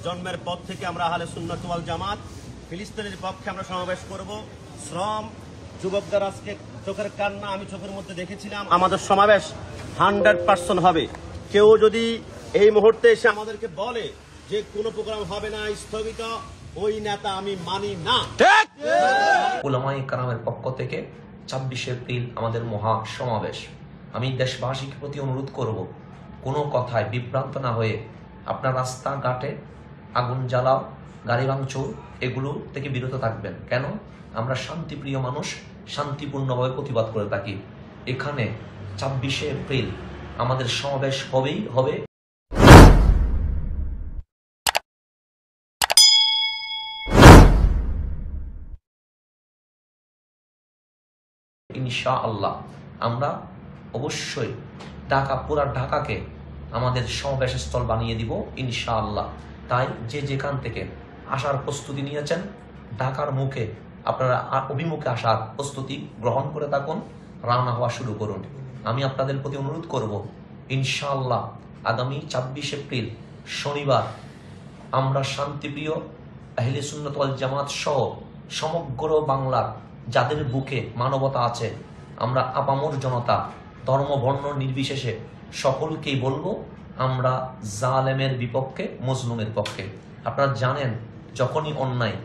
জন্মের পর থেকে আমরা আহলে সুন্নাত ওয়াল জামাত ফিলিস্তিনের পক্ষে আমরা সমাবেশ করব। শ্রম যুবকদের আজকে চোখের কান্না আমি চোখের মধ্যে দেখেছিলাম। আমাদের সমাবেশ 100% হবে। কেউ যদি এই মুহূর্তে এসে আমাদেরকে বলে যে কোনো প্রোগ্রাম হবে না, স্থগিত, ওই নেতা আমি মানি না। উলামায়ে কেরামের পক্ষ থেকে 26 এপ্রিল আমাদের মহা সমাবেশ। আমি দেশবাসীকে প্রতি অনুরোধ করব, কোনো কথায় বিভ্রান্ত না হয়ে আপনার রাস্তাঘাটে আগুন জ্বালাও, গাড়ি ভাঙচুর এগুলো থেকে বিরত থাকবেন। কেন? আমরা শান্তিপ্রিয় মানুষ, শান্তিপূর্ণভাবে প্রতিবাদ করে থাকি। এখানে 26 এপ্রিল আমাদের সমাবেশ হবেই হবে। ইনশাআল্লাহ আমরা অবশ্যই পুরা ঢাকাকে আমাদের সমাবেশ স্থল বানিয়ে দিব ইনশাআল্লাহ। তাই যে যেখান থেকে আসার প্রস্তুতি নিয়েছেন, ঢাকার মুখে আপনারা অভিমুখে আসার প্রস্তুতি গ্রহণ করে থাকুন, রওনা হওয়া শুরু করুন। আমি আপনাদের প্রতি অনুরোধ করব, ইনশাআল্লাহ আগামী 26 এপ্রিল শনিবার আমরা শান্তিপ্রিয় আহলে সুন্নাত ওয়াল জামাত সহ সমগ্র বাংলার যাদের বুকে মানবতা আছে, আমরা আপামর জনতা ধর্ম বর্ণ নির্বিশেষে সকলকেই বলবো, আমরা জালেমের বিপক্ষে, মজলুমের পক্ষে। আপনারা জানেন যখনই অন্যায়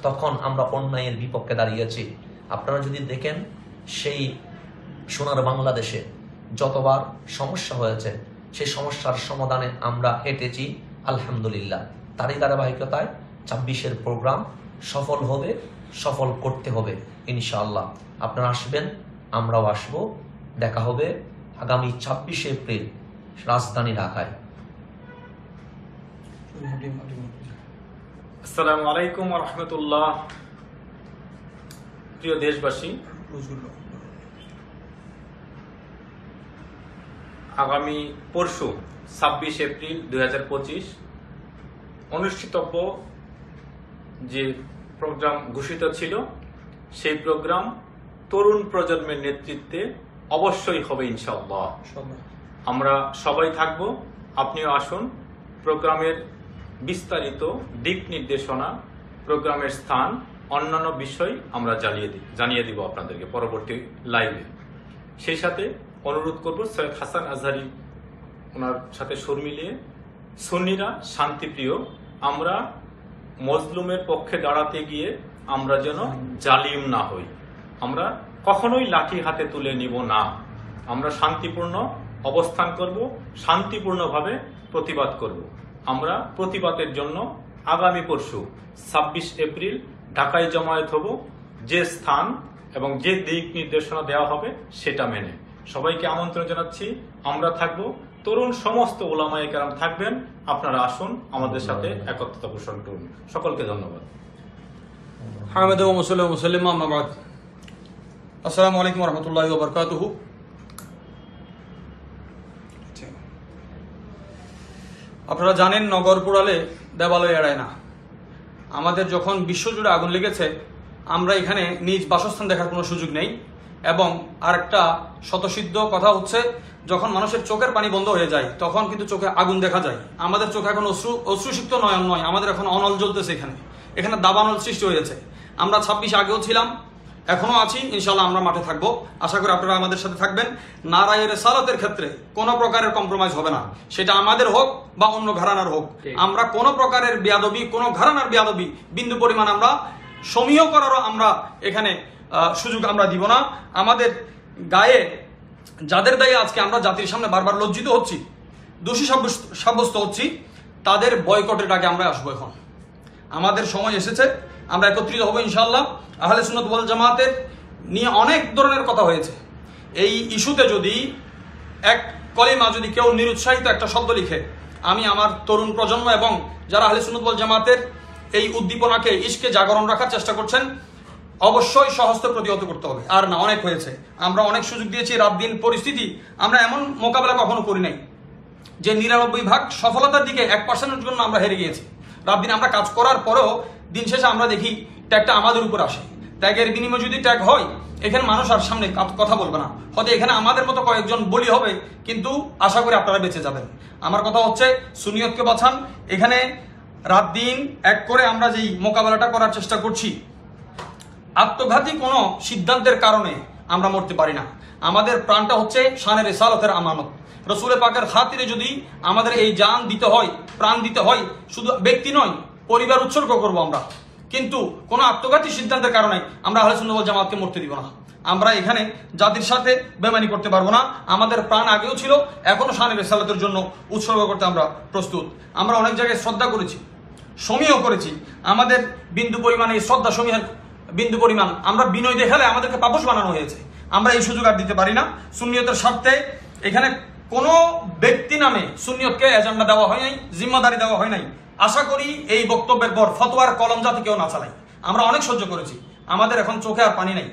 তখন আমরা অন্যায়ের বিপক্ষে দাঁড়িয়েছি। আপনারা যদি দেখেন সেই সোনার বাংলাদেশে যতবার সমস্যা হয়েছে, সেই সমস্যার সমাধানে আমরা হেঁটেছি আলহামদুলিল্লাহ। তারই ধারাবাহিকতায় 26-এর প্রোগ্রাম সফল হবে, সফল করতে হবে ইনশাআল্লাহ। আপনারা আসবেন, আমরাও আসবো। দেখা হবে আগামী 26 এপ্রিল রাজধানী ঢাকায়। আসসালামু আলাইকুম ওয়া রাহমাতুল্লাহ। প্রিয় দেশবাসী, আগামী পরশু 26 এপ্রিল 2025 অনুষ্ঠিতব্য যে প্রোগ্রাম ঘোষিত ছিল, সেই প্রোগ্রাম তরুণ প্রজন্মের নেতৃত্বে অবশ্যই হবে ইনশাআল্লাহ। আমরা সবাই থাকব, আপনিও আসুন। প্রোগ্রামের বিস্তারিত দিক নির্দেশনা, প্রোগ্রামের স্থান, অন্যান্য বিষয় আমরা জানিয়ে দিব আপনাদেরকে পরবর্তী লাইভে। সেই সাথে অনুরোধ করব সৈয়দ হাসান আজহারি ওনার সাথে সুর মিলিয়ে, সুন্নিরা শান্তিপ্রিয়, আমরা মজলুমের পক্ষে দাঁড়াতে গিয়ে আমরা যেন জালিম না হই। আমরা কখনোই লাঠি হাতে তুলে নিব না। আমরা শান্তিপূর্ণ অবস্থান করব, শান্তিপূর্ণভাবে প্রতিবাদ করব। আমরা প্রতিবাদের জন্য আগামী পরশু 26 এপ্রিল ঢাকায় জমায়েত হব। যে স্থান এবং যে দিক নির্দেশনা দেওয়া হবে সেটা মেনে সবাইকে আমন্ত্রণ জানাচ্ছি। আমরা থাকব, তরুণ সমস্ত উলামায়ে কেরাম থাকবেন। আপনারা আসুন, আমাদের সাথে একত্রতা পোষণ করুন। সকলকে ধন্যবাদ। হামিদু ওয়া মুসাল্লিম আম্মা বাদ। আসসালামু আলাইকুম ওয়া রাহমাতুল্লাহি ওয়া বারাকাতুহু। আপনারা জানেন, নগর পোড়ালে দেবালয় এড়ায় না। আমাদের যখন বিশ্বজুড়ে আগুন লেগেছে, আমরা এখানে নিজ বাসস্থান দেখার কোনো সুযোগ নেই। এবং আরেকটা স্বতঃসিদ্ধ কথা হচ্ছে, যখন মানুষের চোখের পানি বন্ধ হয়ে যায় তখন কিন্তু চোখে আগুন দেখা যায়। আমাদের চোখে এখন অশ্রুসিক্ত নয়ন নয়, আমাদের এখন অনল জ্বলতেছে। এখানে দাবানল সৃষ্টি হয়েছে। আমরা 26 আগেও ছিলাম, এখনো আছি, ইনশাল্লাহ আমরা মাঠে থাকবো। আশা করি আপনারা আমাদের সাথে থাকবেন। নারায়ে রিসালাতের ক্ষেত্রে কোনো প্রকারের কম্প্রোমাইজ হবে না, সেটা আমাদের হোক বা অন্য ঘরানার হোক। আমরা কোনো প্রকারের বেয়াদবি, কোনো ঘরানার বেয়াদবি বিন্দু পরিমাণ আমরা সমীহ করারও আমরা এখানে সুযোগ আমরা দিব না। আমাদের গায়ে যাদের দায়ে আজকে আমরা জাতির সামনে বারবার লজ্জিত হচ্ছি, দোষী সাব্যস্ত হচ্ছি, তাদের বয়কটের আগে আমরা আসবো। এখন আমাদের সময় এসেছে, আমরা একত্রিত হবো ইনশাআল্লাহ। আহলে সুন্নাত ওয়াল জামাতের নিয়ে অনেক ধরনের কথা হয়েছে। এই ইস্যুতে যদি এক কলিমা যদি কেউ নিরুৎসাহিত একটা শব্দ লিখে, আমি আমার তরুণ প্রজন্ম এবং যারা আহলে সুন্নাত ওয়াল জামাতের এই উদ্দীপনাকে, ইশকে জাগরণ রাখার চেষ্টা করছেন, অবশ্যই সহস্তে প্রতিহত করতে হবে। আর না, অনেক হয়েছে। আমরা অনেক সুযোগ দিয়েছি। রাত দিন পরিস্থিতি আমরা এমন মোকাবেলা কখনো করি নাই যে 99% সফলতার দিকে 1%-এর জন্য আমরা হেরে গিয়েছি। রাত দিন আমরা কাজ করার পরেও দিন শেষে আমরা দেখি ট্যাগটা আমাদের উপর আসে। ট্যাগের বিনিময়ে যদি ট্যাগ হয়, এখানে মানুষ আর সামনে কথা বলবে না। হয়তো এখানে আমাদের মতো কয়েকজন বলি হবে, কিন্তু আশা করি আপনারা বেঁচে যাবেন। আমার কথা হচ্ছে, সুনিয়তকে বাঁচান। এখানে রাত দিন এক করে আমরা যেই মোকাবেলাটা করার চেষ্টা করছি, আত্মঘাতী কোনো সিদ্ধান্তের কারণে আমরা মরতে পারি না। আমাদের প্রাণটা হচ্ছে শানের রিসালাতের আমানত। রসুল পাকের খাতিরে যদি আমাদের এই জান দিতে হয়, প্রাণ দিতে হয়, শুধু ব্যক্তি নয়, পরিবার উৎসর্গ করব আমরা, কিন্তু কোনো আত্মঘাতী সিদ্ধান্তের কারণে আমরা আহলে সুন্নাত ওয়াল জামাতকে মরতে দিব না। আমরা এখানে জাতির সাথে বেমানি করতে পারবো না। আমাদের প্রাণ আগেও ছিল, এখনো শানের রিসালাতের জন্য উৎসর্গ করতে আমরা প্রস্তুত। আমরা অনেক জায়গায় শ্রদ্ধা করেছি, সমীহ করেছি। আমাদের বিন্দু পরিমাণ, এই শ্রদ্ধা সমীহের বিন্দু পরিমাণ আমরা বিনয় দেখালে আমাদেরকে পাপস বানানো হয়েছে। আমরা এই সুযোগ আর দিতে পারি না। সুন্নিয়তের স্বার্থে এখানে কোনো ব্যক্তি নামে সুন্নিয়তকে এজেন্ডা দেওয়া হয় নাই, জিম্মাদারি দেওয়া হয় নাই। আশা করি এই বক্তব্যের পর ফতোয়ার কলম যাতে কেউ না চালাই। আমরা অনেক সহ্য করেছি, আমাদের এখন চোখে আর পানি নাই,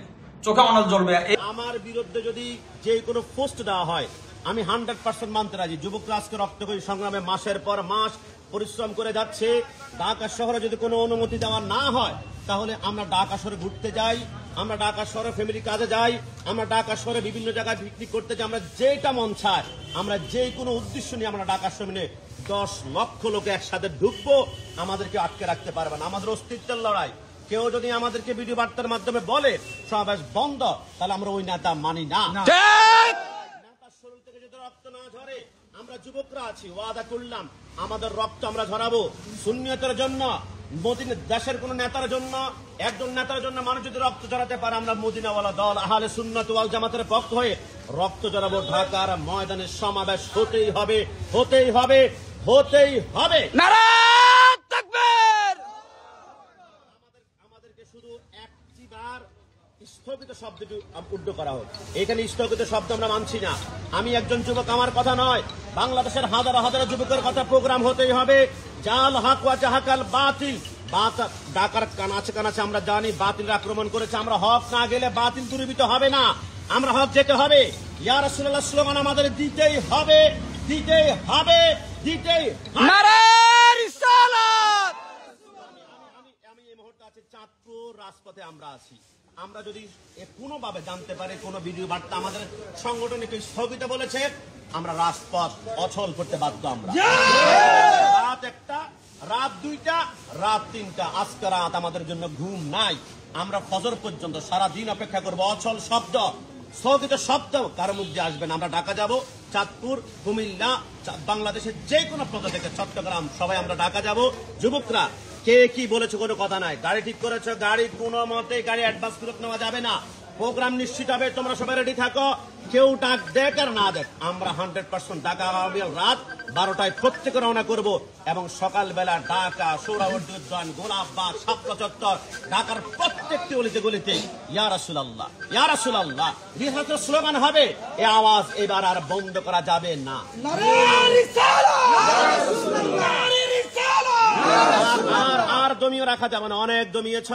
চোখে অনল জ্বলবে। আমার বিরুদ্ধে যদি যে কোনো পোস্ট দেওয়া হয়, আমি 100% মানতে রাজি। যুবকরা আজকে রক্তকরী সংগ্রামে মাসের পর মাস পরিশ্রম করে যাচ্ছে। ঢাকা শহরে যদি কোনো অনুমতি দেওয়া না হয়, তাহলে আমরা ঢাকা শহরে ঘুরতে যাই, আমরা ঢাকা শহরে ফ্যামিলি কাজে যাই, আমরা ঢাকা শহরে বিভিন্ন জায়গায় পিকনিক করতে যাই। আমরা যেটা মন চায়, আমরা যে কোনো উদ্দেশ্য নিয়ে আমরা ঢাকা শহরে 10 লক্ষ লোক একসাথে ঢুকবো, আমাদেরকে আটকে রাখতে পারবে না। আমাদের অস্তিত্বের লড়াই। কেউ যদি আমাদেরকে ভিডিও বার্তার মাধ্যমে বলে সমাবেশ বন্ধ, তাহলে আমরা ওই নেতা মানি না। নেতার শরীর থেকে যদি রক্ত না ঝরে, আমরা যুবকরা আছি, ওয়াদা করলাম আমাদের রক্ত আমরা ঝরাবো সুন্নিয়তের জন্য। দেশের কোন নেতার জন্য, একজন নেতার জন্য মানুষ যদি রক্ত ঝরাতে পারে, আমরা মদিনাওয়ালা দল আহলে সুন্নাত ওয়াল জামাতের পক্ষ হয়ে রক্ত ঝরাবো। ঢাকার ময়দানে সমাবেশ হতেই হবে, হতেই হবে, হতেই হবে। আমাদেরকে শুধু একটিবার স্থগিত শব্দটি উদ্ধ করা হোক। এখানে স্থগিত শব্দ আমরা মানছি না। আমি একজন যুবক, আমার কথা নয়, বাংলাদেশের হাজার হাজার যুবকের কথা। প্রোগ্রাম হতেই হবে। জাল হক ওয়া জাহাকাল বাতিল। ঢাকার কানাচে কানাচে আমরা জানি বাতিল আক্রমণ করেছে। আমরা হক না গেলে বাতিল দূরীভূত হবে না। আমরা হক যেতে হবে। ইয়া রাসূলুল্লাহ স্লোগান আমাদের দিতেই হবে, দিতেই হবে, দিতেই হবে। আমি এই মুহূর্তে আছি চাঁদপুর রাজপথে। আমরা আছি। আমরা যদি কোনোভাবে জানতে পারি কোন ভিডিও বার্তা আমাদের সংগঠনকে স্থগিত বলেছে, আমরা রাজপথ অচল করতে বাধ্য। আমরা রাত 1টা, রাত 2টা, রাত 3টা, আজকে রাত আমাদের জন্য ঘুম নাই। আমরা ফজর পর্যন্ত সারাদিন অপেক্ষা করবো। অচল শব্দ, স্থগিত শব্দ কারো মধ্যে আসবে না। আমরা ঢাকা যাব, চাঁদপুর, কুমিল্লা, বাংলাদেশের যে কোনো প্রান্ত থেকে, চট্টগ্রাম, সবাই আমরা ঢাকা যাব। যুবকরা কে কি বলেছে কোনো কথা নাই। গাড়ি ঠিক করেছে, গাড়ি কোনো মতে গাড়ি অ্যাডভান্স ফেরত নেওয়া যাবে না। প্রোগ্রাম নিশ্চিত হবে, তোমরা সবাই রেডি থাকো। কেউ ডাক দেখ আর না দেখ, আমরা 100% ঢাকা রাত 12টায় প্রত্যেকে রওনা করব এবং সকালবেলা ঢাকা সোহরাওয়ার্দী উদ্যান, গোলাপবাগ, শাপলা চত্বর, ঢাকার প্রত্যেকটি অলিতে গলিতে ইয়া রাসূলুল্লাহ, ইয়া রাসূলুল্লাহ রিসালাতের স্লোগান হবে। এই আওয়াজ এবার আর বন্ধ করা যাবে না। আর দমিয়ে রাখা যাবে না। অনেক দমিয়েছ।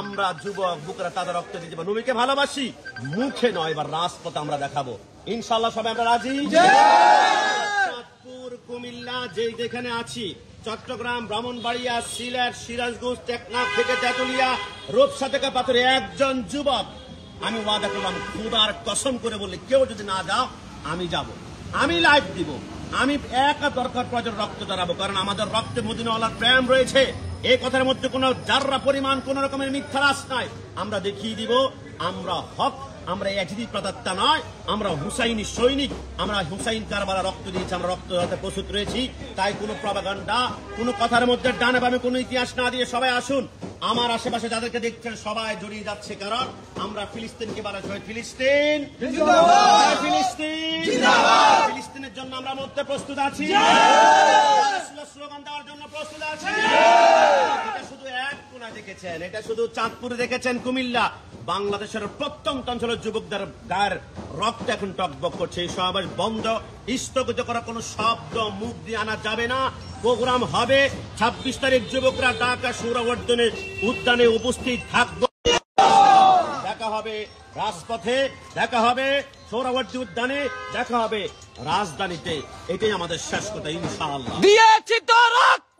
আমরা যুবক বুকরা তাদের রক্ত দিয়ে যাবো। নবীকে ভালোবাসি, মুখে নয়, এবার রাজপথে আমরা দেখাবো। ইনশাআল্লাহ সবাই আমরা রাজি। চাঁদপুর, কুমিল্লা, যেখানে আছি, চট্টগ্রাম, ব্রাহ্মণবাড়িয়া, সিলেট, সিরাজগঞ্জ, টেকনাফ থেকে তেতুলিয়া, রূপসা থেকে পাথরে একজন যুবক, আমি ওয়াদা করলাম, খোদার কসম করে বলি, কেউ যদি না যাও আমি যাব, আমি লাইভ দিব। আমি একা দরকার প্রয়োজন রক্ত দাঁড়াবো, কারণ আমাদের রক্তে মদিনাওয়ালার প্রেম রয়েছে। এই কথার মধ্যে কোন জাররা পরিমাণ কোন রকমের মিথ্যা রাস নাই। আমরা দেখিয়ে দিব আমরা হক, আমরা এজিদি প্রদত্তা নয়, আমরা হুসাইনি সৈনিক। আমরা হুসাইন কারবালা রক্ত দিয়েছি, আমরা রক্ত দিতে প্রস্তুত রয়েছি। তাই কোনো প্রপাগান্ডা, কোনো কথার মধ্যে ডানে বামে কোনো ইতিহাস না দিয়ে সবাই আসুন। আমার আশেপাশে যাদেরকে দেখছেন সবাই জড়িয়ে যাচ্ছে, কারণ আমরা ফিলিস্তিনকে বানাচ্ছি। ফিলিস্তিন জিন্দাবাদ, ফিলিস্তিন জিন্দাবাদ। ফিলিস্তিনের জন্য আমরা মরতে প্রস্তুত আছি, স্লোগান দেওয়ার জন্য প্রস্তুত আছি। এটা শুধু এক কোণা দেখেছেন, এটা শুধু চাঁদপুরে দেখেছেন, কুমিল্লা, বাংলাদেশের প্রত্যন্ত অঞ্চলের যুবকদের গায়ের রক্ত এখন টকবক করছে। এই সমাবেশ বন্ধ, স্থগিত করা কোনো শব্দ মুখ দিয়ে আনা যাবে না। প্রোগ্রাম হবে 26 তারিখ, যুবকরা ঢাকা সোহরাওয়ার্দী উদ্যানে উপস্থিত থাকবে। দেখা হবে রাজপথে, দেখা হবে সোহরাওয়ার্দী উদ্যানে, দেখা হবে রাজধানীতে। এটাই আমাদের শেষ কথা ইনশাআল্লাহ। দিয়েছি তো রক্ত।